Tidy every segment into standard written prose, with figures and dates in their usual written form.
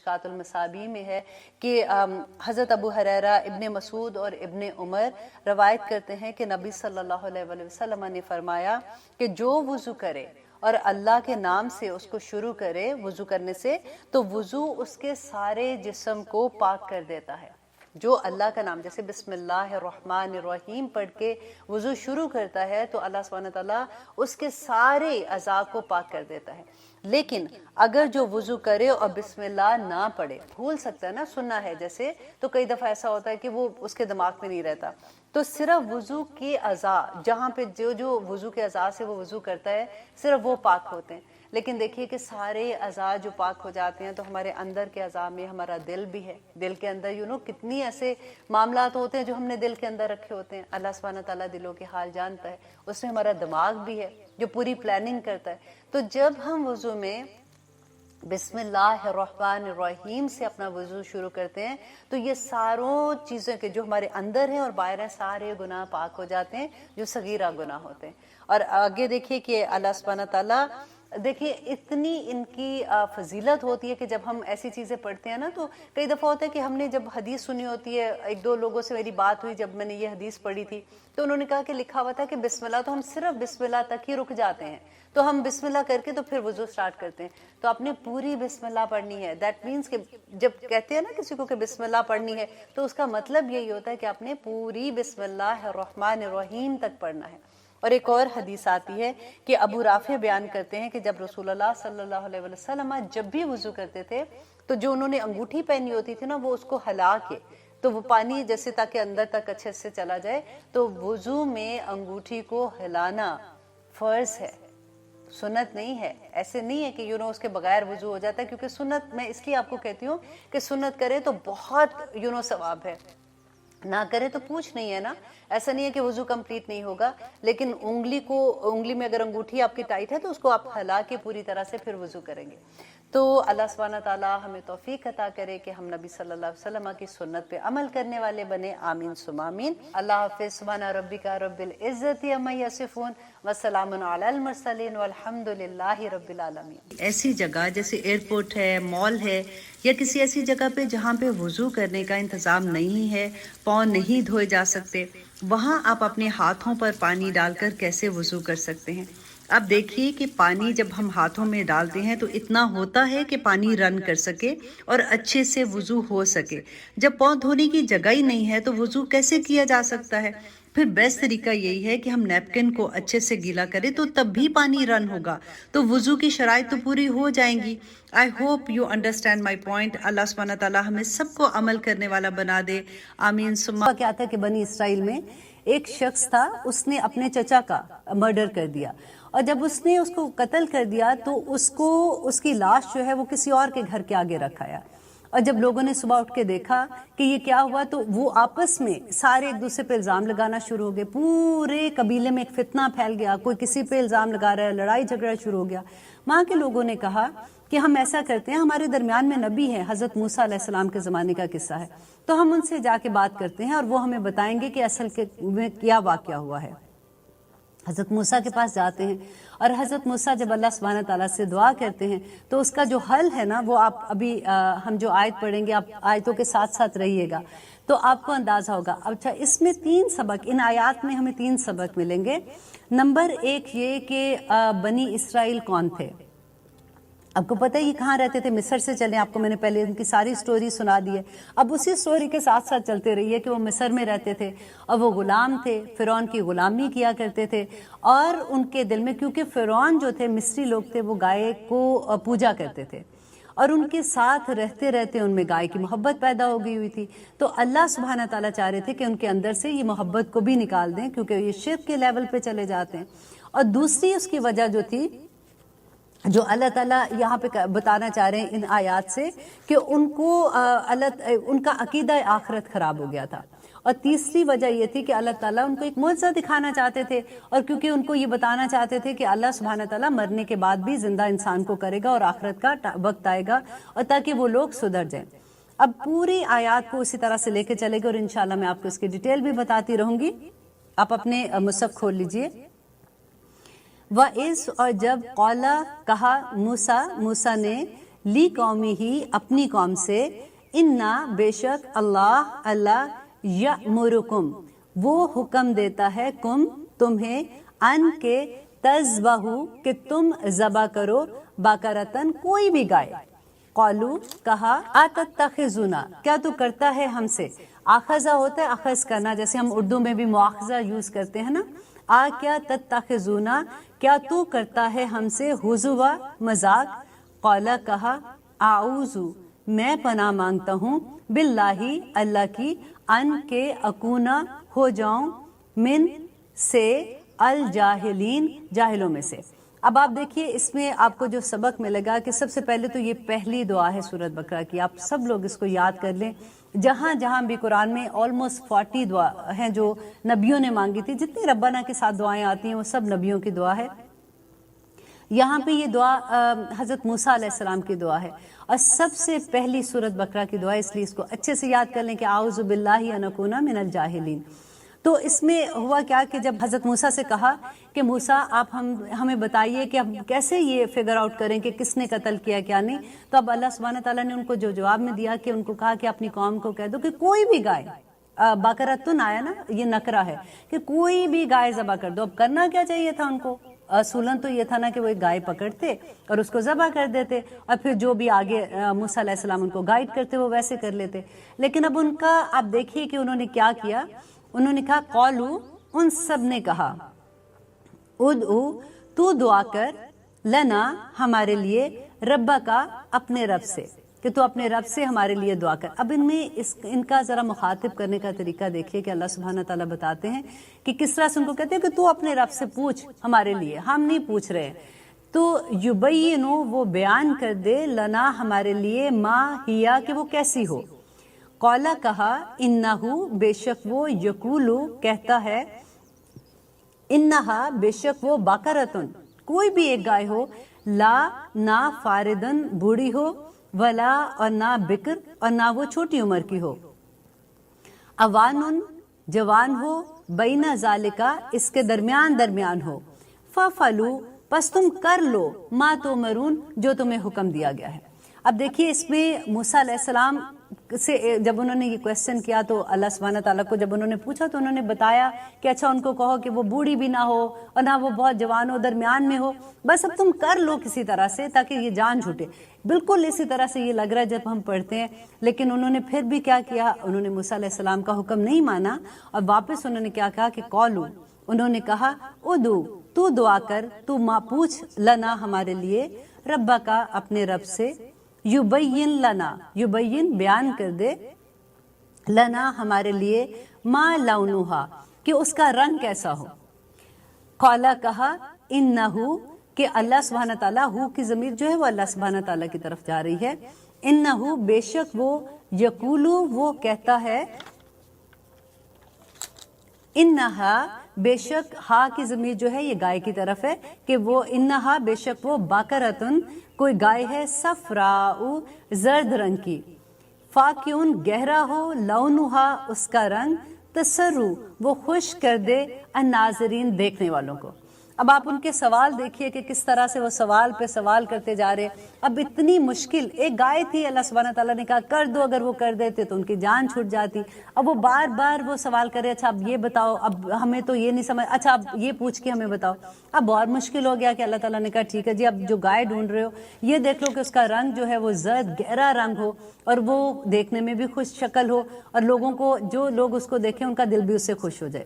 مشکات المصابیح میں ہے کہ حضرت ابو ہریرہ، ابن مسعود اور ابن عمر روایت کرتے ہیں کہ نبی صلی اللہ علیہ وسلم نے فرمایا کہ جو وضو کرے اور اللہ کے نام سے اس کو شروع کرے وضو کرنے سے، تو وضو اس کے سارے جسم کو پاک کر دیتا ہے۔ جو اللہ کا نام جیسے بسم اللہ الرحمن الرحیم پڑھ کے وضو شروع کرتا ہے تو اللہ سبحانہ تعالیٰ اس کے سارے اعضاء کو پاک کر دیتا ہے۔ لیکن اگر جو وضو کرے اور بسم اللہ نہ پڑھے، بھول سکتا ہے نا، سننا ہے جیسے، تو کئی دفعہ ایسا ہوتا ہے کہ وہ اس کے دماغ میں نہیں رہتا، تو صرف وضو کے اعضاء، جہاں پہ جو وضو کے اعضاء سے وہ وضو کرتا ہے صرف وہ پاک ہوتے ہیں۔ لیکن دیکھیے کہ سارے اعضاء جو پاک ہو جاتے ہیں تو ہمارے اندر کے اعضاء میں ہمارا دل بھی ہے، دل کے اندر کتنی ایسے معاملات ہوتے ہیں جو ہم نے دل کے اندر رکھے ہوتے ہیں۔ اللہ سبحانہ تعالیٰ دلوں کے حال جانتا ہے، اس میں ہمارا دماغ بھی ہے جو پوری پلاننگ کرتا ہے۔ تو جب ہم وضو میں بسم اللہ الرحمن الرحیم سے اپنا وضو شروع کرتے ہیں تو یہ ساروں چیزیں کے جو ہمارے اندر ہیں اور باہر ہیں سارے گناہ پاک ہو جاتے ہیں جو صغیرہ گناہ ہوتے ہیں۔ اور آگے دیکھیے کہ اللہ سبحانہ تعالیٰ، دیکھیے اتنی ان کی فضیلت ہوتی ہے کہ جب ہم ایسی چیزیں پڑھتے ہیں نا، تو کئی دفعہ ہوتا ہے کہ ہم نے جب حدیث سنی ہوتی ہے، ایک دو لوگوں سے میری بات ہوئی جب میں نے یہ حدیث پڑھی تھی، تو انہوں نے کہا کہ لکھا ہوا تھا کہ بسم اللہ، تو ہم صرف بسم اللہ تک ہی رک جاتے ہیں، تو ہم بسم اللہ کر کے تو پھر وضو سٹارٹ کرتے ہیں۔ تو آپ نے پوری بسم اللہ پڑھنی ہے۔ دیٹ مینس کہ جب کہتے ہیں نا کسی کو کہ بسم اللہ پڑھنی ہے تو اس کا مطلب یہی ہوتا ہے کہ آپ نے پوری بسم اللہ الرحمن الرحیم تک پڑھنا ہے۔ اور ایک اور حدیث آتی ہے کہ ابو رافع بیان کرتے ہیں کہ جب رسول اللہ صلی اللہ علیہ وسلم جب بھی وضو کرتے تھے تو جو انہوں نے انگوٹھی پہنی ہوتی تھی نا، وہ اس کو ہلا کے، تو وہ پانی جیسے تاکہ اندر تک اچھے سے چلا جائے، تو وضو میں انگوٹھی کو ہلانا فرض ہے، سنت نہیں ہے۔ ایسے نہیں ہے کہ اس کے بغیر وضو ہو جاتا ہے، کیونکہ سنت میں اس لیے آپ کو کہتی ہوں کہ سنت کرے تو بہت ثواب ہے، نہ کرے تو پوچھ نہیں ہے نا۔ ایسا نہیں ہے کہ وضو کمپلیٹ نہیں ہوگا، لیکن انگلی میں اگر انگوٹھی آپ کی ٹائٹ ہے تو اس کو آپ ہلا کے پوری طرح سے پھر وضو کریں گے۔ تو اللہ سبحانہ تعالیٰ ہمیں توفیق عطا کرے کہ ہم نبی صلی اللہ علیہ وسلم کی سنت پہ عمل کرنے والے بنے، آمین ثم آمین۔ اللہ حافظ۔ سبحان ربک رب العزت عما یصفون وسلام علی المرسلین والحمد للہ رب العالمین۔ ایسی جگہ جیسے ایئرپورٹ ہے، مال ہے، یا کسی ایسی جگہ پہ جہاں پہ وضو کرنے کا انتظام نہیں ہے، پاؤں نہیں دھوئے جا سکتے، وہاں آپ اپنے ہاتھوں پر پانی ڈال کر کیسے وضو کر سکتے ہیں۔ اب دیکھیے کہ پانی جب ہم ہاتھوں میں ڈالتے ہیں تو اتنا ہوتا ہے کہ پانی رن کر سکے اور اچھے سے وضو ہو سکے۔ جب پاؤں دھونے کی جگہ ہی نہیں ہے تو وضو کیسے کیا جا سکتا ہے؟ پھر بیسٹ طریقہ یہی ہے کہ ہم نیپکن کو اچھے سے گیلا کریں تو تب بھی پانی رن ہوگا، تو وضو کی شرائط تو پوری ہو جائیں گی۔ I hope you understand my point. اللہ سبحانہ تعالیٰ ہمیں سب کو عمل کرنے والا بنا دے، آمین ثم۔ کیا تھا کہ بنی اسرائیل میں ایک شخص تھا، اس نے اپنے چچا کا مرڈر کر دیا، اور جب اس نے اس کو قتل کر دیا تو اس کی لاش جو ہے وہ کسی اور کے گھر کے آگے رکھایا، اور جب لوگوں نے صبح اٹھ کے دیکھا کہ یہ کیا ہوا تو وہ آپس میں سارے ایک دوسرے پہ الزام لگانا شروع ہو گئے، پورے قبیلے میں ایک فتنہ پھیل گیا، کوئی کسی پہ الزام لگا رہا ہے، لڑائی جھگڑا شروع ہو گیا۔ وہاں کے لوگوں نے کہا کہ ہم ایسا کرتے ہیں، ہمارے درمیان میں نبی ہے، حضرت موسیٰ علیہ السلام کے زمانے کا قصہ ہے، تو ہم ان سے جا کے بات کرتے ہیں اور وہ ہمیں بتائیں گے کہ اصل میں کیا واقعہ ہوا ہے۔ حضرت موسیٰ کے پاس جاتے ہیں، اور حضرت موسیٰ جب اللہ سبحانہ تعالیٰ سے دعا کرتے ہیں تو اس کا جو حل ہے نا، وہ آپ ابھی ہم جو آیت پڑھیں گے، آپ آیتوں کے ساتھ ساتھ رہیے گا تو آپ کو اندازہ ہوگا۔ اچھا، اس میں 3 سبق، ان آیات میں ہمیں 3 سبق ملیں گے۔ نمبر 1 یہ کہ بنی اسرائیل کون تھے۔ آپ کو پتہ ہے یہ کہاں رہتے تھے؟ مصر سے چلیں، آپ کو میں نے پہلے ان کی ساری سٹوری سنا دی ہے، اب اسی سٹوری کے ساتھ ساتھ چلتے رہیے کہ وہ مصر میں رہتے تھے اور وہ غلام تھے، فرعون کی غلامی کیا کرتے تھے، اور ان کے دل میں، کیونکہ فرعون جو تھے مصری لوگ تھے، وہ گائے کو پوجا کرتے تھے، اور ان کے ساتھ رہتے رہتے ان میں گائے کی محبت پیدا ہو گئی ہوئی تھی، تو اللہ سبحانہ تعالیٰ چاہ رہے تھے کہ ان کے اندر سے یہ محبت کو بھی نکال دیں، کیونکہ یہ شرک کے لیول پہ چلے جاتے ہیں۔ اور دوسری اس کی وجہ جو تھی، جو اللہ تعالیٰ یہاں پہ بتانا چاہ رہے ہیں ان آیات سے، کہ ان کا عقیدہ آخرت خراب ہو گیا تھا، اور تیسری وجہ یہ تھی کہ اللہ تعالیٰ ان کو ایک معجزہ دکھانا چاہتے تھے، اور کیونکہ ان کو یہ بتانا چاہتے تھے کہ اللہ سبحانہ تعالیٰ مرنے کے بعد بھی زندہ انسان کو کرے گا اور آخرت کا وقت آئے گا، اور تاکہ وہ لوگ سدھر جائیں۔ اب پوری آیات کو اسی طرح سے لے کے چلے گا، اور انشاءاللہ میں آپ کو اس کی ڈیٹیل بھی بتاتی رہوں گی۔ آپ اپنے مصحف کھول لیجئے۔ وَإِذْ، اور جب قَالَ کہا موسیٰ نے لی قومی ہی اپنی قوم سے، انا بے شک اللہ یأمرکم وہ حکم دیتا ہے تمہیں ان کے تذبحوا کہ تم ذبح کرو بقرۃ کوئی بھی گائے، قالو کہا اتتخذونا کیا تو کرتا ہے ہم سے، آخذہ ہوتا ہے اخذ کرنا، جیسے ہم اردو میں بھی مواخذہ یوز کرتے ہیں نا، کیا تتخذونا کیا تو کرتا ہے ہم سے ہزوا مذاق، قالا کہا اعوذ میں پناہ مانگتا ہوں باللہ اللہ کی، ان کے اکونا ہو جاؤں من سے الجاہلین جاہلوں میں سے۔ اب آپ دیکھیے اس میں آپ کو جو سبق ملے گا کہ سب سے پہلے تو یہ پہلی دعا ہے سورۃ بقرہ کی، آپ سب لوگ اس کو یاد کر لیں، جہاں جہاں بھی قرآن میں آلموسٹ 40 دعا ہیں جو نبیوں نے مانگی تھی، جتنی ربنا کے ساتھ دعائیں آتی ہیں وہ سب نبیوں کی دعا ہے۔ یہاں پہ یہ دعا حضرت موسیٰ علیہ السلام کی دعا ہے، اور سب سے پہلی سورۃ بقرہ کی دعا، اس لیے اس کو اچھے سے یاد کر لیں کہ اعوذ باللہ ان اکون من الجاہلین۔ تو اس میں ہوا کیا کہ جب حضرت موسیٰ سے کہا کہ موسیٰ آپ ہمیں بتائیے کہ ہم کیسے یہ فگر آؤٹ کریں کہ کس نے قتل کیا کیا نہیں، تو اب اللہ سبحانہ تعالیٰ نے ان کو جو جواب میں دیا کہ ان کو کہا کہ اپنی قوم کو کہہ دو کہ کوئی بھی گائے، بقرۃن آیا نا، یہ نکرہ ہے کہ کوئی بھی گائے ذبح کر دو۔ اب کرنا کیا چاہیے تھا ان کو؟ اصولاً تو یہ تھا نا کہ وہ ایک گائے پکڑتے اور اس کو ذبح کر دیتے، اور پھر جو بھی آگے موسیٰ علیہ السلام ان کو گائیڈ کرتے وہ ویسے کر لیتے۔ لیکن اب ان کا آپ دیکھیے کہ انہوں نے کیا کیا، انہوں نے کہا قالو ان سب نے کہا ادعو تو دعا کر لنا ہمارے لیے ربا کا اپنے رب سے، کہ تو اپنے رب سے ہمارے لیے دعا کر۔ اب ان میں ان کا ذرا مخاطب کرنے کا طریقہ دیکھیے کہ اللہ سبحانہ تعالیٰ بتاتے ہیں کہ کس طرح سے ان کو کہتے ہیں کہ تو اپنے رب سے پوچھ ہمارے لیے، ہم نہیں پوچھ رہے۔ تو یبینو وہ بیان کر دے لنا ہمارے لیے ما ہیا کہ وہ کیسی ہو، قالا کہا انہو بے شک وہ یقولو کہتا ہے، انہا بے شک وہ بقرۃن کوئی بھی ایک گائے ہو، لا نہ فاردن بوڑھی ہو، ولا اور نہ بکر اور نہ وہ چھوٹی عمر کی ہو، اوانن جوان ہو، بین ذالکا اس کے درمیان ہو، ففلو پس تم کر لو ما تؤمرون جو تمہیں حکم دیا گیا ہے۔ اب دیکھیے اس میں موسیٰ علیہ السلام سے جب انہوں نے یہ کویسچن کیا تو اللہ سبحانہ تعالیٰ کو جب انہوں نے پوچھا تو انہوں نے بتایا کہ اچھا ان کو کہو کہ وہ بوڑھی بھی نہ ہو اور نہ وہ بہت جوان ہو، درمیان میں ہو، بس اب تم کر لو کسی طرح سے تاکہ یہ جان چھوٹے۔ بالکل اسی طرح سے یہ لگ رہا ہے جب ہم پڑھتے ہیں، لیکن انہوں نے پھر بھی کیا کیا، انہوں نے موسیٰ علیہ السلام کا حکم نہیں مانا، اور واپس انہوں نے کیا کہا کہ قالو انہوں نے کہا ادعو تو دعا کر، تو ماں پوچھ لنا ہمارے لیے ربا کا اپنے رب سے، یبین لنا یبین بیان کر دے، لنا ہمارے لیے، ما لونہا کہ اس کا رنگ کیسا ہو، قالا کہا انہو کہ اللہ سبحانہ تعالیٰ ہو کی ضمیر جو ہے وہ اللہ سبحانہ تعالیٰ کی طرف جا رہی ہے، انہو بے شک وہ یقولو وہ کہتا ہے، انہا بے شک ہا کی ضمیر جو ہے یہ گائے کی طرف ہے کہ وہ انہا بے شک وہ باقرتن کوئی گائے ہے، صفراء زرد رنگ کی، فاقعن گہرا ہو، لونہا اس کا رنگ، تسرو وہ خوش کر دے الناظرین دیکھنے والوں کو۔ اب آپ ان کے سوال دیکھیے کہ کس طرح سے وہ سوال پہ سوال کرتے جا رہے۔ اب اتنی مشکل ایک گائے تھی، اللہ سبحانہ تعالیٰ نے کہا کر دو، اگر وہ کر دیتے تو ان کی جان چھوٹ جاتی۔ اب وہ بار بار وہ سوال کرے، اچھا اب یہ بتاؤ، اب ہمیں تو یہ نہیں سمجھ، اچھا اب یہ پوچھ کے ہمیں بتاؤ۔ اب اور مشکل ہو گیا کہ اللہ تعالیٰ نے کہا ٹھیک ہے جی، اب جو گائے ڈھونڈ رہے ہو یہ دیکھ لو کہ اس کا رنگ جو ہے وہ زرد گہرا رنگ ہو، اور وہ دیکھنے میں بھی خوش شکل ہو، اور لوگوں کو جو لوگ اس کو دیکھیں ان کا دل بھی اس سے خوش ہو جائے۔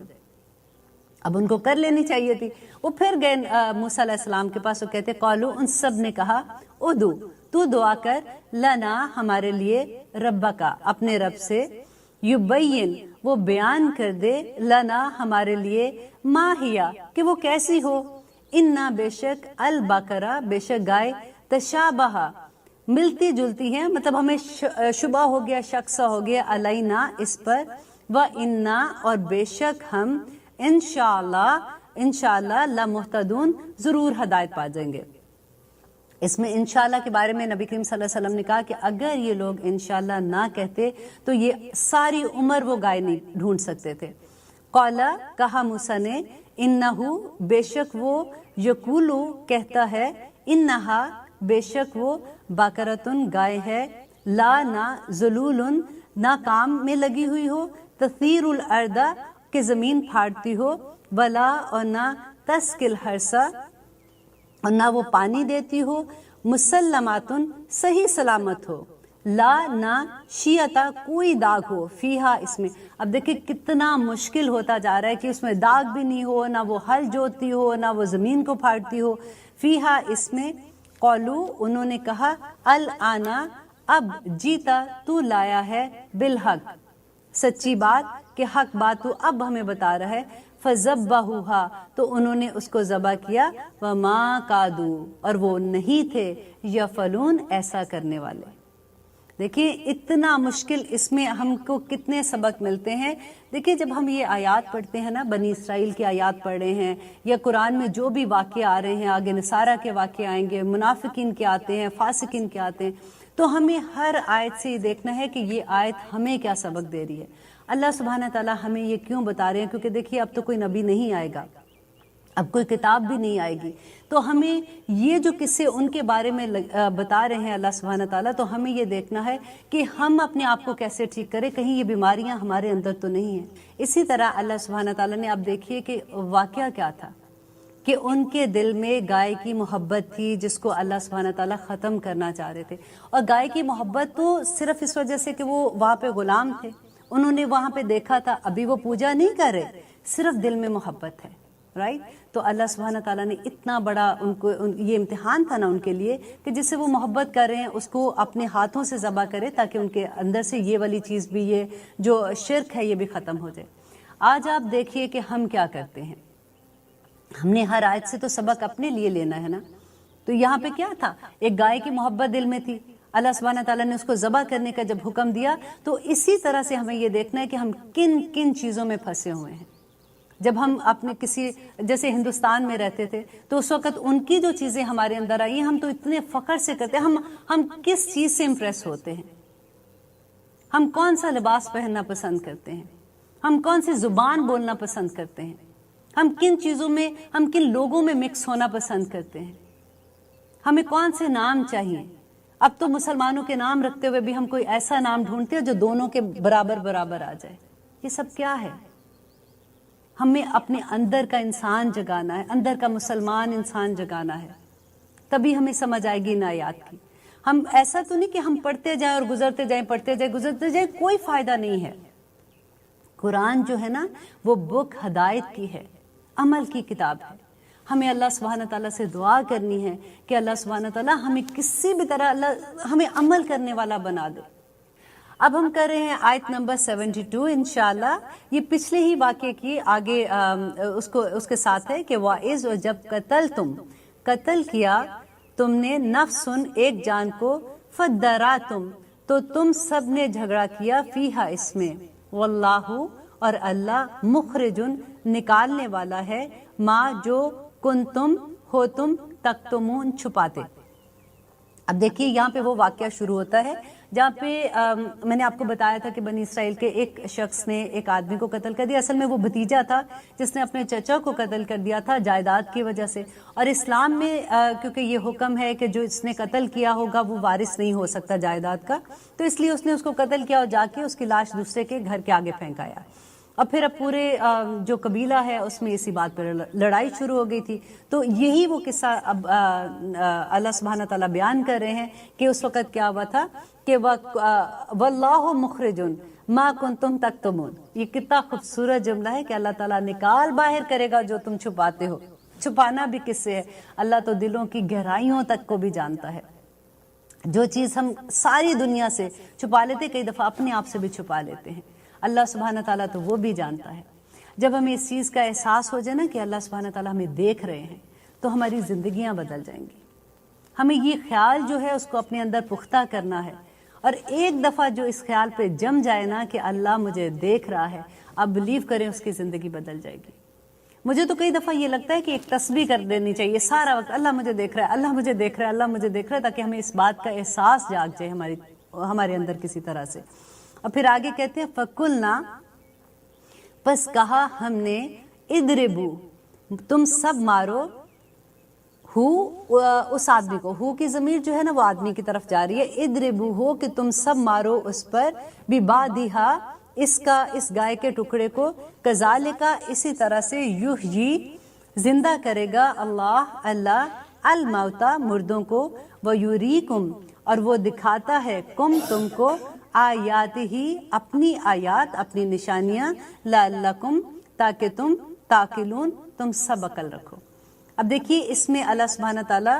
اب ان کو کر لینی چاہیے تھی۔ وہ پھر گئے موسیٰ علیہ السلام کے پاس، وہ کہتے قالو ان سب نے کہا ادعو تو دعا کر لنا ہمارے لیے ربا کا اپنے رب سے، یبین وہ بیان کر دے لنا ہمارے لیے، ما ہیا کہ وہ کیسی ہو، انا بے شک البقرہ بے شک گائے، تشابہ ملتی جلتی ہیں، مطلب ہمیں شبہ ہو گیا، شک سا ہو گیا، علینا اس پر، و انا اور بے شک ہم انشاءاللہ لمہتدون ضرور ہدایت پا جائیں گے۔ اس میں انشاءاللہ کے بارے میں نبی کریم صلی اللہ علیہ وسلم نے کہا کہ اگر یہ لوگ انشاءاللہ نہ کہتے تو یہ ساری عمر وہ گائے نہیں ڈھونڈ سکتے تھے۔ قالا کہا موسیٰ نے، انہو بے شک وہ یقولو کہتا ہے، انہا بے شک وہ باکرتن گائے ہے، لا نہ ذلولن نہ کام میں لگی ہوئی ہو، تثیر الارض کہ زمین پھاڑتی ہو، ولا اور نہ تسقی الحرث اور نہ وہ پانی دیتی ہو، مسلماتن صحیح سلامت ہو، لا نہ شیعتا کوئی داغ ہو، فیہا اس میں۔ اب دیکھیں کتنا مشکل ہوتا جا رہا ہے کہ اس میں داغ بھی نہیں ہو، نہ وہ ہل جوتتی ہو، نہ وہ زمین کو پھاڑتی ہو، فیہا اس میں۔ قولو انہوں نے کہا، الانا اب جیتا تو لایا ہے، بالحق سچی بات کہ حق بات تو اب ہمیں بتا رہا ہے، فذبحوہا تو انہوں نے اس کو ذبح کیا، وما کادو اور وہ نہیں تھے، یفعلون ایسا کرنے والے۔ دیکھیں اتنا مشکل، اس میں ہم کو کتنے سبق ملتے ہیں۔ دیکھیں جب ہم یہ آیات پڑھتے ہیں نا، بنی اسرائیل کی آیات پڑھ رہے ہیں یا قرآن میں جو بھی واقعے آ رہے ہیں، آگے نصارہ کے واقعے آئیں گے، منافقین کے آتے ہیں، فاسقین کے آتے ہیں، تو ہمیں ہر آیت سے یہ دیکھنا ہے کہ یہ آیت ہمیں کیا سبق دے رہی ہے۔ اللہ سبحانہ تعالیٰ ہمیں یہ کیوں بتا رہے ہیں؟ کیونکہ دیکھیے اب تو کوئی نبی نہیں آئے گا، اب کوئی کتاب بھی نہیں آئے گی، تو ہمیں یہ جو قصے ان کے بارے میں بتا رہے ہیں اللہ سبحانہ تعالیٰ، تو ہمیں یہ دیکھنا ہے کہ ہم اپنے آپ کو کیسے ٹھیک کریں، کہیں یہ بیماریاں ہمارے اندر تو نہیں ہیں۔ اسی طرح اللہ سبحانہ تعالیٰ نے اب دیکھیے کہ واقعہ کیا تھا کہ ان کے دل میں گائے کی محبت تھی جس کو اللہ سبحانہ تعالیٰ ختم کرنا چاہ رہے تھے، اور گائے کی محبت تو صرف اس وجہ سے کہ وہ وہاں پہ غلام تھے، انہوں نے وہاں پہ دیکھا تھا، ابھی وہ پوجا نہیں کر رہے، صرف دل میں محبت ہے، رائٹ؟ تو اللہ سبحانہ تعالیٰ نے اتنا بڑا ان کو یہ امتحان تھا نا ان کے لیے کہ جس سے وہ محبت کر رہے ہیں اس کو اپنے ہاتھوں سے ذبح کرے تاکہ ان کے اندر سے یہ والی چیز بھی، یہ جو شرک ہے یہ بھی ختم ہو جائے۔ آج آپ دیکھیے کہ ہم کیا کرتے ہیں، ہم نے ہر آیت سے تو سبق اپنے لیے لینا ہے نا۔ تو یہاں پہ کیا تھا، ایک گائے کی محبت دل میں تھی، اللہ سبحانہ تعالیٰ نے اس کو ذبح کرنے کا جب حکم دیا، تو اسی طرح سے ہمیں یہ دیکھنا ہے کہ ہم کن کن چیزوں میں پھنسے ہوئے ہیں۔ جب ہم اپنے کسی جیسے ہندوستان میں رہتے تھے تو اس وقت ان کی جو چیزیں ہمارے اندر آئی ہیں، ہم تو اتنے فخر سے کرتے ہیں، ہم کس چیز سے امپریس ہوتے ہیں، ہم کون سا لباس پہننا پسند کرتے ہیں، ہم کون سی زبان بولنا پسند کرتے ہیں، ہم کن چیزوں میں، ہم کن لوگوں میں مکس ہونا پسند کرتے ہیں، ہمیں کون سے نام چاہیے۔ اب تو مسلمانوں کے نام رکھتے ہوئے بھی ہم کوئی ایسا نام ڈھونڈتے ہیں جو دونوں کے برابر برابر آ جائے۔ یہ سب کیا ہے؟ ہمیں اپنے اندر کا انسان جگانا ہے، اندر کا مسلمان انسان جگانا ہے، تبھی ہمیں سمجھ آئے گی ان آیات کی۔ ہم ایسا تو نہیں کہ ہم پڑھتے جائیں اور گزرتے جائیں، پڑھتے جائیں گزرتے جائیں، کوئی فائدہ نہیں ہے۔ قرآن جو ہے نا وہ بک ہدایت کی ہے، عمل کی کتاب ہے۔ ہمیں اللہ سبحانہ تعالیٰ سے دعا کرنی ہے کہ اللہ سبحانہ تعالیٰ ہمیں کسی بھی طرح اللہ ہمیں عمل کرنے والا بنا دے۔ اب ہم کر رہے ہیں آیت نمبر 72 انشاءاللہ۔ یہ پچھلے ہی واقعے کی آگے اس کے ساتھ ہے کہ وَإِذْ اور جب قتل کیا تم نے نفسن ایک جان کو، فَدَّرَأْتُمْ تو تم سب نے جھگڑا کیا، فیہا اس میں، واللہ اور اللہ مخرجن نکالنے والا ہے، ما جو کنتم ہو تم تکتمون چھپاتے۔ اب دیکھیے یہاں پہ وہ واقعہ شروع ہوتا ہے جہاں پہ میں نے آپ کو بتایا تھا کہ بنی اسرائیل کے ایک شخص نے ایک آدمی کو قتل کر دیا، اصل میں وہ بھتیجا تھا جس نے اپنے چچا کو قتل کر دیا تھا جائیداد کی وجہ سے، اور اسلام میں کیونکہ یہ حکم ہے کہ جو اس نے قتل کیا ہوگا وہ وارث نہیں ہو سکتا جائیداد کا، تو اس لیے اس نے اس کو قتل کیا اور جا کے اس کی لاش دوسرے کے گھر کے آگے پھینکایا، اور پھر اب پورے جو قبیلہ ہے اس میں اسی بات پر لڑائی شروع ہو گئی تھی۔ تو یہی وہ قصہ اب اللہ سبحانہ تعالیٰ بیان کر رہے ہیں کہ اس وقت کیا ہوا تھا کہ واللہ مخرجن ما کنتم تکتمون۔ یہ کتنا خوبصورت جملہ ہے کہ اللہ تعالیٰ نکال باہر کرے گا جو تم چھپاتے ہو۔ چھپانا بھی کس سے ہے؟ اللہ تو دلوں کی گہرائیوں تک کو بھی جانتا ہے۔ جو چیز ہم ساری دنیا سے چھپا لیتے، کئی دفعہ اپنے آپ سے بھی چھپا لیتے ہیں، اللہ سبحانہ تعالیٰ تو وہ بھی جانتا ہے۔ جب ہمیں اس چیز کا احساس ہو جائے نا کہ اللہ سبحانہ تعالیٰ ہمیں دیکھ رہے ہیں تو ہماری زندگیاں بدل جائیں گی۔ ہمیں یہ خیال جو ہے اس کو اپنے اندر پختہ کرنا ہے، اور ایک دفعہ جو اس خیال پہ جم جائے نا کہ اللہ مجھے دیکھ رہا ہے، آپ بلیو کریں اس کی زندگی بدل جائے گی۔ مجھے تو کئی دفعہ یہ لگتا ہے کہ ایک تسبیح کر دینی چاہیے سارا وقت، اللہ مجھے دیکھ رہا ہے، اللہ مجھے دیکھ رہا ہے، اللہ مجھے دیکھ رہا ہے، تاکہ ہمیں اس بات کا احساس جاگ جائے ہمارے اندر کسی طرح سے۔ اور پھر آگے کہتے ہیں فَقُلْنَا پس کہا ہم نے، اِدْرِبُوا تم سب مارو، ہو اس آدمی کو، ہو کی ضمیر جو ہے نا وہ آدمی کی طرف جا رہی ہے، اضربو ہو کہ تم سب مارو اس پر، ببعضھا اس گائے کے ٹکڑے کو، کذالک اسی طرح سے، یحیی زندہ کرے گا اللہ الموتى مردوں کو، ویریکم اور وہ دکھاتا ہے تم کو، آیاتہ اپنی آیات اپنی نشانیاں، لعلکم تاکہ تم تعقلون تم سب عقل رکھو۔ اب دیکھیے اس میں اللہ سبحانہ تعالیٰ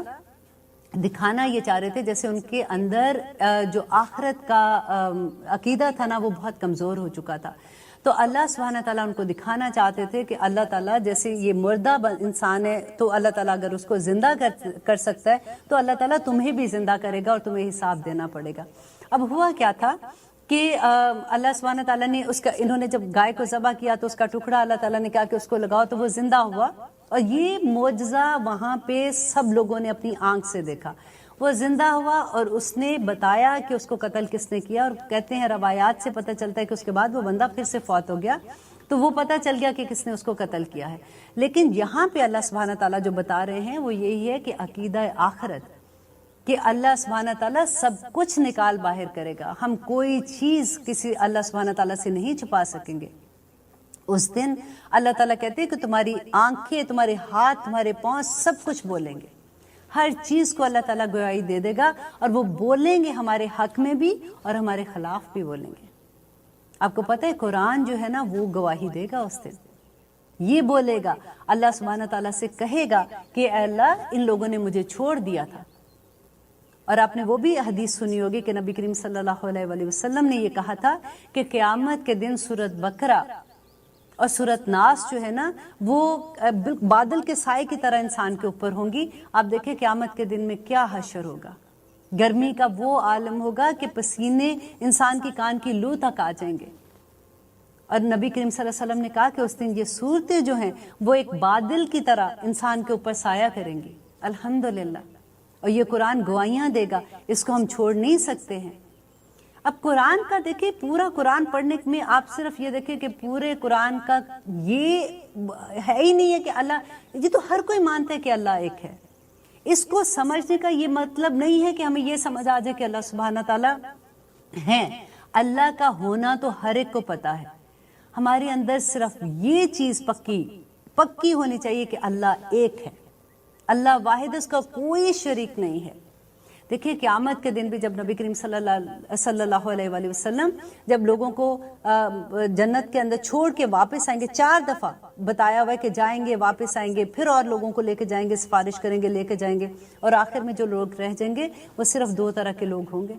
دکھانا یہ چاہ رہے تھے جیسے ان کے اندر جو آخرت کا عقیدہ تھا نا وہ بہت کمزور ہو چکا تھا، تو اللہ سبحانہ تعالیٰ ان کو دکھانا چاہتے تھے کہ اللہ تعالیٰ جیسے یہ مردہ انسان ہے تو اللہ تعالیٰ اگر اس کو زندہ کر سکتا ہے تو اللہ تعالیٰ تمہیں بھی زندہ کرے گا اور تمہیں حساب دینا پڑے گا۔ اب ہوا کیا تھا کہ اللہ سبحانہ تعالیٰ نے انہوں نے جب گائے کو ذبح کیا تو اس کا ٹکڑا اللہ تعالیٰ نے کہا کہ اس کو لگاؤ تو وہ زندہ ہوا، اور یہ معجزہ وہاں پہ سب لوگوں نے اپنی آنکھ سے دیکھا، وہ زندہ ہوا اور اس نے بتایا کہ اس کو قتل کس نے کیا، اور کہتے ہیں روایات سے پتہ چلتا ہے کہ اس کے بعد وہ بندہ پھر سے فوت ہو گیا، تو وہ پتہ چل گیا کہ کس نے اس کو قتل کیا ہے۔ لیکن یہاں پہ اللہ سبحانہ تعالیٰ جو بتا رہے ہیں وہ یہی ہے کہ عقیدہ آخرت، کہ اللہ سبحانہ تعالیٰ سب کچھ نکال باہر کرے گا، ہم کوئی چیز کسی اللہ سبحانہ تعالیٰ سے نہیں چھپا سکیں گے۔ اس دن اللہ تعالیٰ کہتے ہیں کہ تمہاری آنکھیں، تمہارے ہاتھ، تمہارے پاؤں سب کچھ بولیں گے، ہر چیز کو اللہ تعالیٰ گواہی دے دے گا، اور وہ بولیں گے ہمارے حق میں بھی اور ہمارے خلاف بھی بولیں گے۔ آپ کو پتہ ہے قرآن جو ہے نا وہ گواہی دے گا اس دن، یہ بولے گا، اللہ سبحانہ تعالیٰ سے کہے گا کہ اے اللہ ان لوگوں نے مجھے چھوڑ دیا تھا۔ اور آپ نے وہ بھی حدیث سنی ہوگی کہ نبی کریم صلی اللہ علیہ وآلہ وسلم نے یہ کہا تھا کہ قیامت کے دن سورۃ بقرہ اور سورۃ ناس جو ہے نا وہ بادل کے سائے کی طرح انسان کے اوپر ہوں گی۔ آپ دیکھیں قیامت کے دن میں کیا حشر ہوگا، گرمی کا وہ عالم ہوگا کہ پسینے انسان کی کان کی لو تک آ جائیں گے، اور نبی کریم صلی اللہ علیہ وسلم نے کہا کہ اس دن یہ صورتیں جو ہیں وہ ایک بادل کی طرح انسان کے اوپر سایہ کریں گی۔ الحمدللہ، اور یہ قرآن گواہیاں دے گا، اس کو ہم چھوڑ نہیں سکتے ہیں۔ اب قرآن کا دیکھیں، پورا قرآن پڑھنے میں آپ صرف یہ دیکھیں کہ پورے قرآن کا یہ ہے ہی نہیں ہے کہ اللہ، یہ تو ہر کوئی مانتا ہے کہ اللہ ایک ہے، اس کو سمجھنے کا یہ مطلب نہیں ہے کہ ہمیں یہ سمجھ آ جائے کہ اللہ سبحانہ تعالیٰ ہیں۔ اللہ کا ہونا تو ہر ایک کو پتا ہے، ہمارے اندر صرف یہ چیز پکی ہونی چاہیے کہ اللہ ایک ہے، اللہ واحد، اس کا کوئی شریک نہیں ہے۔ دیکھیے قیامت کے دن بھی جب نبی کریم صلی اللہ علیہ وآلہ وسلم جب لوگوں کو جنت کے اندر چھوڑ کے واپس آئیں گے، 4 دفعہ بتایا ہوا ہے کہ جائیں گے واپس آئیں گے، پھر اور لوگوں کو لے کے جائیں گے، سفارش کریں گے، لے کے جائیں گے، اور آخر میں جو لوگ رہ جائیں گے وہ صرف 2 طرح کے لوگ ہوں گے۔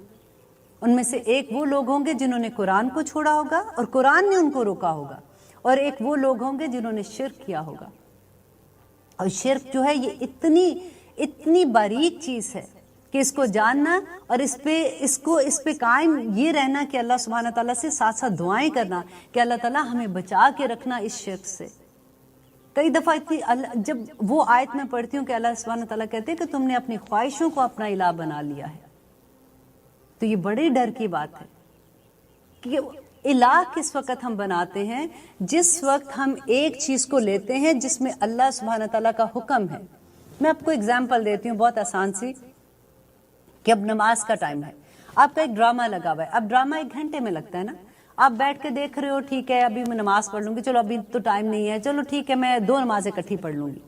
ان میں سے ایک وہ لوگ ہوں گے جنہوں نے قرآن کو چھوڑا ہوگا اور قرآن نے ان کو روکا ہوگا، اور ایک وہ لوگ ہوں گے جنہوں نے شرک کیا ہوگا۔ اور شرک جو ہے یہ اتنی باریک چیز ہے کہ اس کو جاننا اور اس پہ قائم یہ رہنا کہ اللہ سبحانہ تعالیٰ سے ساتھ ساتھ دعائیں کرنا کہ اللہ تعالیٰ ہمیں بچا کے رکھنا اس شرک سے۔ کئی دفعہ جب وہ آیت میں پڑھتی ہوں کہ اللہ سبحانہ تعالیٰ کہتے ہیں کہ تم نے اپنی خواہشوں کو اپنا الہ بنا لیا ہے، تو یہ بڑے ڈر کی بات ہے کہ الہ کس وقت ہم بناتے ہیں؟ جس وقت ہم ایک چیز کو لیتے ہیں جس میں اللہ سبحانہ تعالیٰ کا حکم ہے۔ میں آپ کو اگزامپل دیتی ہوں بہت آسان سی، کہ اب نماز کا ٹائم ہے، آپ کا ایک ڈرامہ لگا ہوا ہے، اب ڈرامہ 1 گھنٹے میں لگتا ہے نا، آپ بیٹھ کے دیکھ رہے ہو، ٹھیک ہے ابھی میں نماز پڑھ لوں گی، چلو ابھی تو ٹائم نہیں ہے، چلو ٹھیک ہے میں 2 نمازیں اکٹھی پڑھ لوں گی،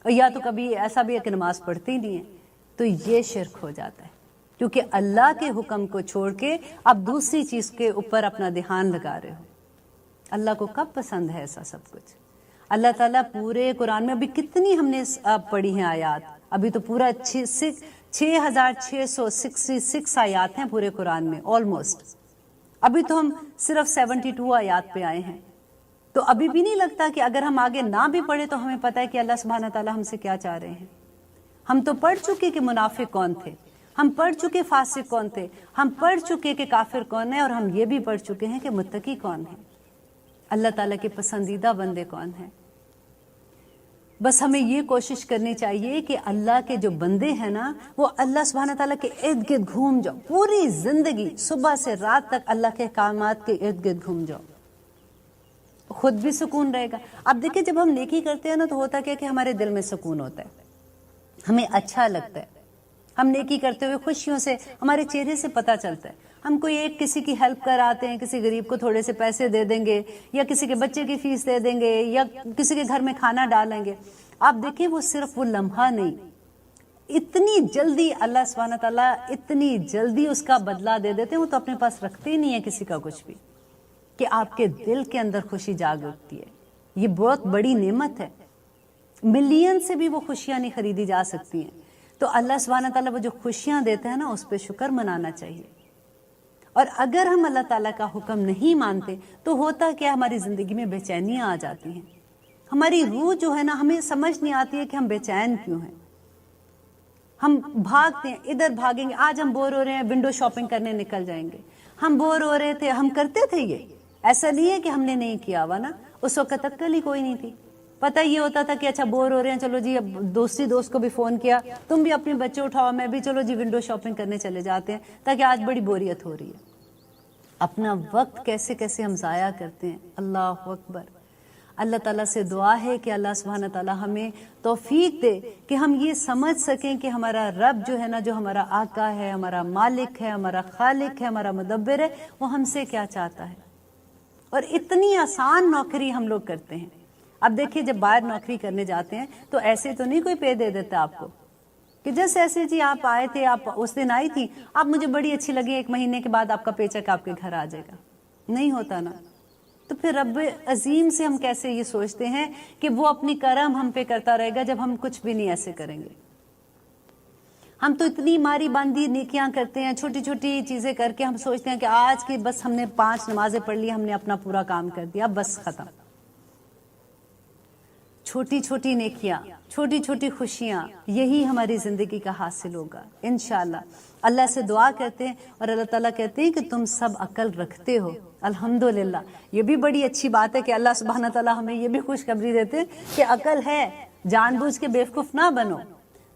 اور یا تو کبھی ایسا بھی ہے کہ نماز پڑھتی نہیں ہے، تو یہ شرک ہو جاتا ہے، کیونکہ اللہ کے حکم کو چھوڑ کے اب دوسری چیز کے اوپر اپنا دھیان لگا رہے ہو۔ اللہ کو کب پسند ہے ایسا سب کچھ؟ اللہ تعالیٰ پورے قرآن میں ابھی کتنی ہم نے پڑھی ہیں آیات، ابھی تو پورا 6666 آیات ہیں پورے قرآن میں آلموسٹ، ابھی تو ہم صرف 72 آیات پہ آئے ہیں، تو ابھی بھی نہیں لگتا کہ اگر ہم آگے نہ بھی پڑھے تو ہمیں پتہ ہے کہ اللہ سبحانہ تعالیٰ ہم سے کیا چاہ رہے ہیں۔ ہم تو پڑھ چکے کہ منافق کون تھے، ہم پڑھ چکے فاسق کون تھے، ہم پڑھ چکے کہ کافر کون ہے، اور ہم یہ بھی پڑھ چکے ہیں کہ متقی کون ہے، اللہ تعالیٰ کے پسندیدہ بندے کون ہیں۔ بس ہمیں یہ کوشش کرنی چاہیے کہ اللہ کے جو بندے ہیں نا وہ اللہ سبحانہ تعالیٰ کے ارد گرد گھوم جاؤ، پوری زندگی صبح سے رات تک اللہ کے احکامات کے ارد گرد گھوم جاؤ، خود بھی سکون رہے گا۔ اب دیکھیں جب ہم نیکی کرتے ہیں نا تو ہوتا کیا کہ ہمارے دل میں سکون ہوتا ہے، ہمیں اچھا لگتا ہے، ہم نیکی کرتے ہوئے خوشیوں سے ہمارے چہرے سے پتہ چلتا ہے. ہم کوئی ایک کسی کی ہیلپ کر آتے ہیں، کسی غریب کو تھوڑے سے پیسے دے دیں گے، یا کسی کے بچے کی فیس دے دیں گے، یا کسی کے گھر میں کھانا ڈالیں گے. آپ دیکھیں وہ صرف وہ لمحہ نہیں، اتنی جلدی اللہ سبحانہ تعالیٰ اتنی جلدی اس کا بدلہ دے دیتے ہیں. وہ تو اپنے پاس رکھتے ہی نہیں ہے کسی کا کچھ بھی، کہ آپ کے دل کے اندر خوشی جاگ اٹھتی ہے. یہ بہت بڑی نعمت ہے، ملین سے بھی وہ خوشیاں نہیں خریدی جا سکتی ہیں. تو اللہ سبحانہ تعالیٰ وہ جو خوشیاں دیتے ہیں نا، اس پہ شکر منانا چاہیے. اور اگر ہم اللہ تعالیٰ کا حکم نہیں مانتے تو ہوتا کیا، ہماری زندگی میں بے چینیاں آ جاتی ہیں. ہماری روح جو ہے نا، ہمیں سمجھ نہیں آتی ہے کہ ہم بے چین کیوں ہیں. ہم بھاگتے ہیں، ادھر بھاگیں گے، آج ہم بور ہو رہے ہیں ونڈو شاپنگ کرنے نکل جائیں گے. ہم بور ہو رہے تھے، ہم کرتے تھے. یہ ایسا نہیں ہے کہ ہم نے نہیں کیا ہوا نا، اس وقت عقل ہی کوئی نہیں تھی. پتہ یہ ہوتا تھا کہ اچھا بور ہو رہے ہیں، چلو جی اب دوست کو بھی فون کیا، تم بھی اپنے بچے اٹھاؤ، میں بھی، چلو جی ونڈو شاپنگ کرنے چلے جاتے ہیں، تاکہ آج بڑی بوریت ہو رہی ہے. اپنا وقت کیسے کیسے ہم ضائع کرتے ہیں. اللہ اکبر. اللہ تعالیٰ سے دعا ہے کہ اللہ سبحانہ تعالیٰ ہمیں توفیق دے کہ ہم یہ سمجھ سکیں کہ ہمارا رب جو ہے نا، جو ہمارا آقا ہے، ہمارا مالک ہے، ہمارا خالق ہے، ہمارا مدبر ہے، وہ ہم سے کیا چاہتا ہے. اور اتنی آسان نوکری ہم لوگ کرتے ہیں. اب دیکھیے جب باہر نوکری کرنے جاتے ہیں تو ایسے تو نہیں کوئی پے دے دیتا آپ کو کہ جیسے ایسے جی آپ آئے تھے، آپ اس دن آئی تھی، آپ مجھے بڑی اچھی لگی، 1 مہینے کے بعد آپ کا پے چیک آپ کے گھر آ جائے گا. نہیں ہوتا نا. تو پھر رب عظیم سے ہم کیسے یہ سوچتے ہیں کہ وہ اپنی کرم ہم پہ کرتا رہے گا جب ہم کچھ بھی نہیں ایسے کریں گے. ہم تو اتنی ماری باندھی نیکیاں کرتے ہیں، چھوٹی چھوٹی چیزیں کر کے ہم سوچتے ہیں کہ آج کی بس ہم نے 5 نمازیں پڑھ لی، ہم نے اپنا پورا کام کر دیا، بس ختم. چھوٹی چھوٹی نیکیاں، چھوٹی چھوٹی خوشیاں، یہی ہماری زندگی کا حاصل ہوگا انشاءاللہ. اللہ سے دعا کرتے ہیں اور اللہ تعالیٰ کہتے ہیں کہ تم سب عقل رکھتے ہو. الحمدللہ. یہ بھی بڑی اچھی بات ہے کہ اللہ سبحانہ تعالیٰ ہمیں یہ بھی خوشخبری دیتے ہیں کہ عقل ہے، جان بوجھ کے بیوقوف نہ بنو.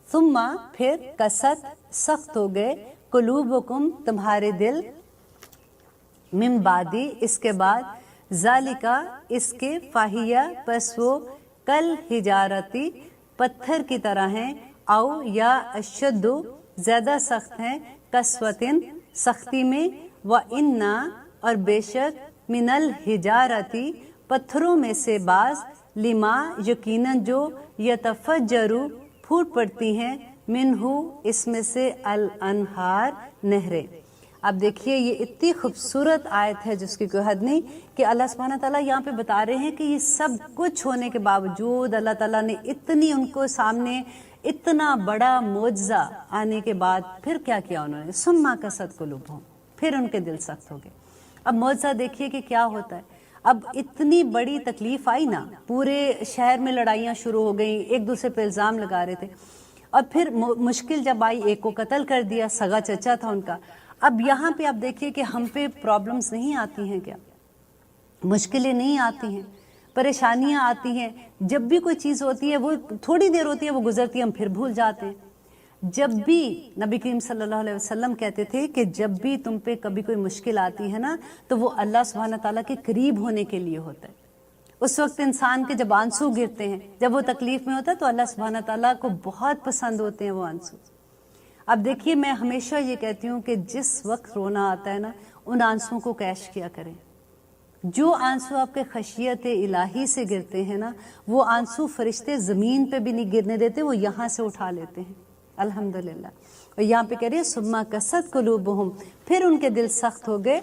ثم پھر کست سخت ہو گئے، قلوبکم تمہارے دل، من بعدی اس کے بعد، ذالکا اس کے، فاہیہ پس وہ، کل حجارتی پتھر کی طرح ہیں، او یا اشد زیادہ سخت ہیں، قسوتن سختی میں، وَإِنَّا اور بے شک، من الحجارتی پتھروں میں سے بعض، لما یقیناً جو، یتفجرو پھوٹ پڑتی ہیں، منہ اس میں سے، الانہار نہریں. اب دیکھیے یہ اتنی خوبصورت آیت ہے جس کی کوئی حد نہیں، کہ اللہ سبحانہ تعالیٰ یہاں پہ بتا رہے ہیں کہ یہ سب کچھ ہونے کے باوجود اللہ تعالیٰ نے اتنی ان کو سامنے اتنا بڑا معجزہ آنے کے بعد پھر کیا کیا انہوں نے، ثم قست قلوبہم، پھر ان کے دل سخت ہو گئے. اب معجزہ دیکھیے کہ کیا ہوتا ہے. اب اتنی بڑی تکلیف آئی نا، پورے شہر میں لڑائیاں شروع ہو گئیں، ایک دوسرے پہ الزام لگا رہے تھے، اور پھر مشکل جب آئی، ایک کو قتل کر دیا، سگا چچا تھا ان کا. اب یہاں پہ آپ دیکھیے کہ ہم پہ پرابلمز نہیں آتی ہیں کیا، مشکلیں نہیں آتی ہیں، پریشانیاں آتی ہیں. جب بھی کوئی چیز ہوتی ہے وہ تھوڑی دیر ہوتی ہے، وہ گزرتی ہے، ہم پھر بھول جاتے ہیں. جب بھی نبی کریم صلی اللہ علیہ وسلم کہتے تھے کہ جب بھی تم پہ کبھی کوئی مشکل آتی ہے نا، تو وہ اللہ سبحانہ تعالیٰ کے قریب ہونے کے لیے ہوتا ہے. اس وقت انسان کے جب آنسو گرتے ہیں، جب وہ تکلیف میں ہوتا ہے، تو اللہ سبحانہ تعالیٰ کو بہت پسند ہوتے ہیں وہ آنسو. اب دیکھیے میں ہمیشہ یہ کہتی ہوں کہ جس وقت رونا آتا ہے نا، ان آنسوں کو کیش کیا کریں. جو آنسو آپ کے خشیت الہی سے گرتے ہیں نا، وہ آنسو فرشتے زمین پہ بھی نہیں گرنے دیتے، وہ یہاں سے اٹھا لیتے ہیں. الحمدللہ. اور یہاں پہ کہہ رہے ہیں ثم قست قلوبہم، پھر ان کے دل سخت ہو گئے،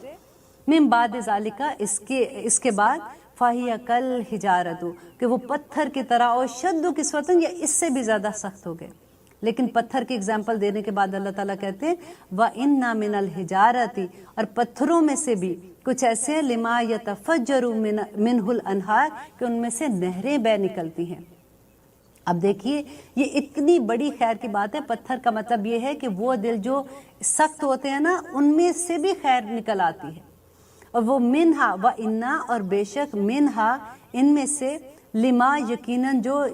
من بعد ذالک اس کے بعد، فاہیہ کل حجارت، کہ وہ پتھر کی طرح، اور شد قسوتن، یا اس سے بھی زیادہ سخت ہو گئے. لیکن پتھر کی اگزامپل دینے کے بعد اللہ تعالیٰ کہتے ہیں وَإِنَّا مِنَ الْحِجَارَةِ، اور پتھروں میں سے بھی کچھ ایسے ہیں، لِمَا يَتَفَجَّرُ مِنْهُ الْأَنْهَارُ، کہ ان میں سے نہریں بہ نکلتی ہیں. اب دیکھیے یہ اتنی بڑی خیر کی بات ہے. پتھر کا مطلب یہ ہے کہ وہ دل جو سخت ہوتے ہیں نا، ان میں سے بھی خیر نکل آتی ہے. اور وہ منہا وَإِنَّا، اور بے شک، منہا ان میں سے، لما یقیناً جو،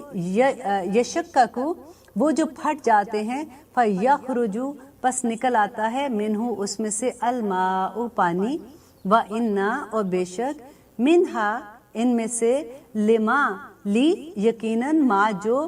یشککو وہ جو پھٹ جاتے ہیں، فَيَخْرُجُ پس نکل آتا ہے، منہ اس میں سے، الماء پانی، وَإِنَّا اور بے شک، منہا ان میں سے، لما لی یقیناً، ما جو،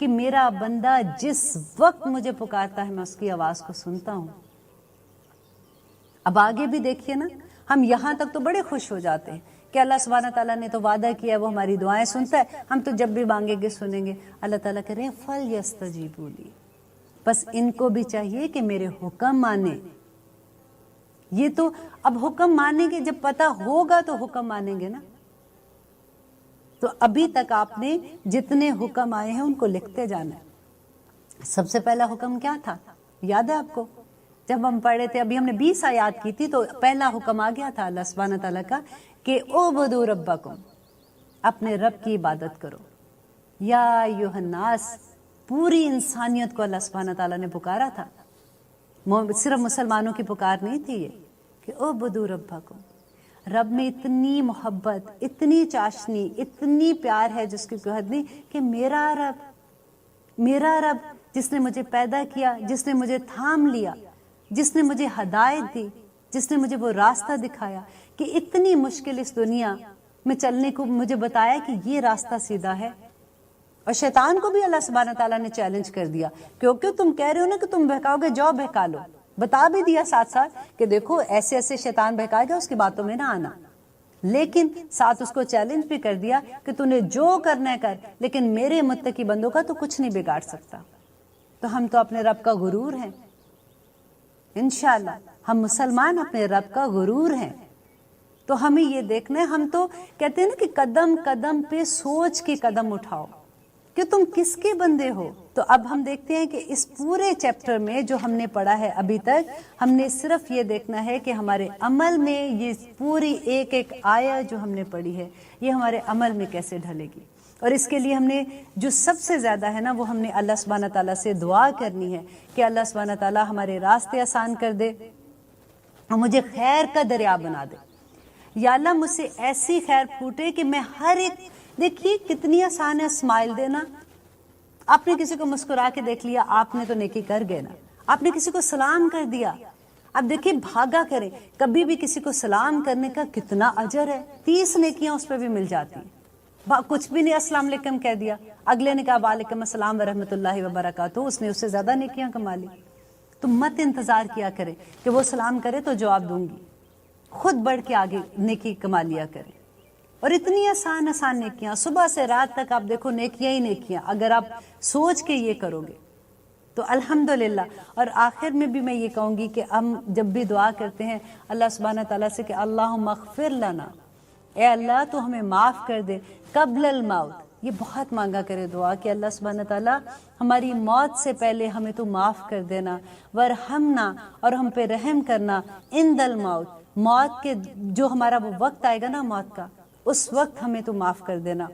کہ میرا بندہ جس وقت مجھے پکارتا ہے میں اس کی آواز کو سنتا ہوں. اب آگے بھی دیکھیے نا, ہم یہاں تک تو بڑے خوش ہو جاتے ہیں کہ اللہ سبحانہ تعالیٰ نے تو وعدہ کیا ہے وہ ہماری دعائیں سنتا ہے, ہم تو جب بھی مانگیں گے سنیں گے. اللہ تعالیٰ کہہ رہے ہیں فَلْيَسْتَجِيبُوا لِي, بس ان کو بھی چاہیے کہ میرے حکم مانیں. یہ تو اب حکم مانیں گے, جب پتہ ہوگا تو حکم مانیں گے نا. تو ابھی تک آپ نے جتنے حکم آئے ہیں ان کو لکھتے جانا ہے. سب سے پہلا حکم کیا تھا, یاد ہے آپ کو؟ جب ہم پڑھے تھے, ابھی ہم نے 20 آیات کی تھی, تو پہلا حکم آ گیا تھا اللہ سبحانہ تعالیٰ کا کہ اعبدوا ربکم, اپنے رب کی عبادت کرو. یا ایھا الناس, پوری انسانیت کو اللہ سبحانہ تعالیٰ نے پکارا تھا, صرف مسلمانوں کی پکار نہیں تھی یہ کہ اعبدوا ربکم. رب میں اتنی محبت, اتنی چاشنی, اتنی پیار ہے جس کی کوئی حد نہیں, کہ میرا رب جس نے مجھے پیدا کیا, جس نے مجھے تھام لیا, جس نے مجھے ہدایت دی, جس نے مجھے وہ راستہ دکھایا کہ اتنی مشکل اس دنیا میں چلنے کو مجھے بتایا کہ یہ راستہ سیدھا ہے. اور شیطان کو بھی اللہ سبحانہ تعالیٰ نے چیلنج کر دیا, کیونکہ تم کہہ رہے ہو نا کہ تم بہکاؤ گے, جاؤ بہکا لو. بتا بھی دیا ساتھ ساتھ کہ دیکھو ایسے ایسے شیطان بہکائے گا, اس کی باتوں میں نہ آنا. لیکن ساتھ اس کو چیلنج بھی کر دیا کہ تو نے جو کرنا ہے کر, لیکن میرے متقی بندوں کا تو کچھ نہیں بگاڑ سکتا. تو ہم تو اپنے رب کا غرور ہیں, انشاءاللہ ہم مسلمان اپنے رب کا غرور ہیں. تو ہمیں یہ دیکھنا ہے, ہم تو کہتے ہیں نا کہ قدم قدم پہ سوچ کے قدم اٹھاؤ کہ تم کس کے بندے ہو. تو اب ہم دیکھتے ہیں کہ اس پورے چیپٹر میں جو ہم نے پڑھا ہے ابھی تک, ہم نے صرف یہ دیکھنا ہے کہ ہمارے عمل میں یہ پوری ایک ایک آیت جو ہم نے پڑھی ہے یہ ہمارے عمل میں کیسے ڈھلے گی. اور اس کے لیے ہم نے جو سب سے زیادہ ہے نا, وہ ہم نے اللہ سبحانہ تعالیٰ سے دعا کرنی ہے کہ اللہ سبحانہ تعالیٰ ہمارے راستے آسان کر دے اور مجھے خیر کا دریا بنا دے. یا اللہ مجھ سے ایسی خیر پھوٹے کہ میں ہر ایک, دیکھیے کتنی آسان ہے اسمائل دینا. آپ نے کسی کو مسکرا کے دیکھ لیا, آپ نے تو نیکی کر گئے نا. آپ نے کسی کو سلام کر دیا, اب دیکھیے بھاگا کریں, کبھی بھی کسی کو سلام کرنے کا کتنا اجر ہے, 30 نیکیاں اس پہ بھی مل جاتی ہیں. کچھ بھی نہیں, السلام علیکم کہہ دیا, اگلے نے کہا وعلیکم السلام ورحمۃ اللہ وبرکاتہ, اس نے اس سے زیادہ نیکیاں کما لی. تو مت انتظار کیا کرے کہ وہ سلام کرے تو جواب دوں گی, خود بڑھ کے آگے نیکی کما لیا کرے. اور اتنی آسان آسان نیکیاں, صبح سے رات تک آپ دیکھو نیکیاں ہی نیکیاں, اگر آپ سوچ کے یہ کرو گے تو الحمدللہ. اور آخر میں بھی میں یہ کہوں گی کہ ہم جب بھی دعا کرتے ہیں اللہ سبحانہ تعالیٰ سے کہ اللہم اغفر لنا, اے اللہ تو ہمیں معاف کر دے, قبل الموت, یہ بہت مانگا کرے دعا کہ اللہ سبحانہ تعالیٰ ہماری موت سے پہلے ہمیں تو معاف کر دینا, ورحمنا, اور ہم پہ رحم کرنا, عند الموت, موت کے جو ہمارا وہ وقت آئے گا نا موت کا, اس وقت ہمیں تو معاف کر دینا,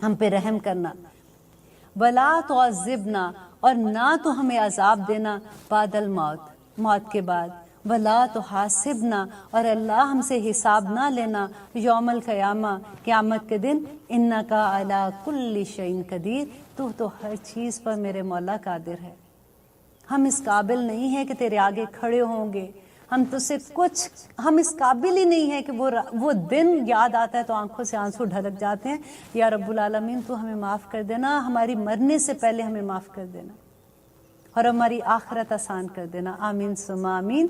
ہم پہ رحم کرنا. ولا تعذبنا, اور نہ تو ہمیں عذاب دینا, بعد الموت, موت کے بعد. ولا تحاسبنا, اور اللہ ہم سے حساب نہ لینا, یوم القیامہ, قیامت کے دن. انکا علی کل شیء قدیر, تو ہر چیز پر میرے مولا قادر ہے. ہم اس قابل نہیں ہیں کہ تیرے آگے کھڑے ہوں گے, ہم تو سے کچھ, ہم اس قابل ہی نہیں ہے کہ وہ دن یاد آتا ہے تو آنکھوں سے آنسو ڈھلک جاتے ہیں. یا رب العالمین تو ہمیں معاف کر دینا, ہماری مرنے سے پہلے ہمیں معاف کر دینا, اور ہماری آخرت آسان کر دینا. آمین ثم آمین.